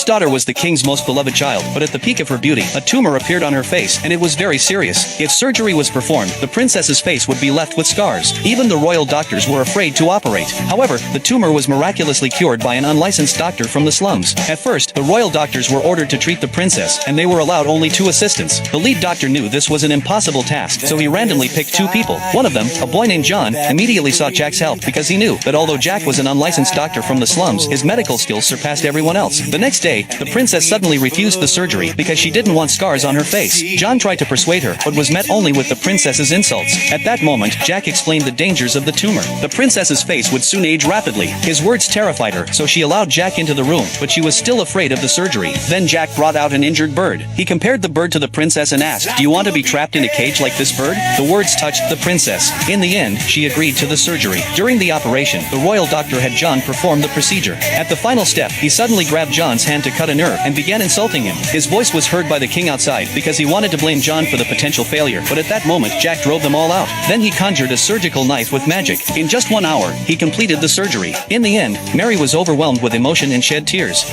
first daughter was the king's most beloved child, but at the peak of her beauty, a tumor appeared on her face, and it was very serious. If surgery was performed, the princess's face would be left with scars. Even the royal doctors were afraid to operate. However, the tumor was miraculously cured by an unlicensed doctor from the slums. At first, the royal doctors were ordered to treat the princess, and they were allowed only 2 assistants. The lead doctor knew this was an impossible task, so he randomly picked 2 people. One of them, a boy named John, immediately sought Jack's help because he knew that although Jack was an unlicensed doctor from the slums, his medical skills surpassed everyone else. The next day, the princess suddenly refused the surgery because she didn't want scars on her face. John tried to persuade her, but was met only with the princess's insults. At that moment, Jack explained the dangers of the tumor. The princess's face would soon age rapidly. His words terrified her, so she allowed Jack into the room, but she was still afraid of the surgery. Then Jack brought out an injured bird. He compared the bird to the princess and asked, "Do you want to be trapped in a cage like this bird?" The words touched the princess. In the end, she agreed to the surgery. During the operation, the royal doctor had John perform the procedure. At the final step, he suddenly grabbed John's hand to cut a nerve and began insulting him. His voice was heard by the king outside because he wanted to blame John for the potential failure, but at that moment, Jack drove them all out. Then he conjured a surgical knife with magic. In just 1 hour, he completed the surgery. In the end, Mary was overwhelmed with emotion and shed tears.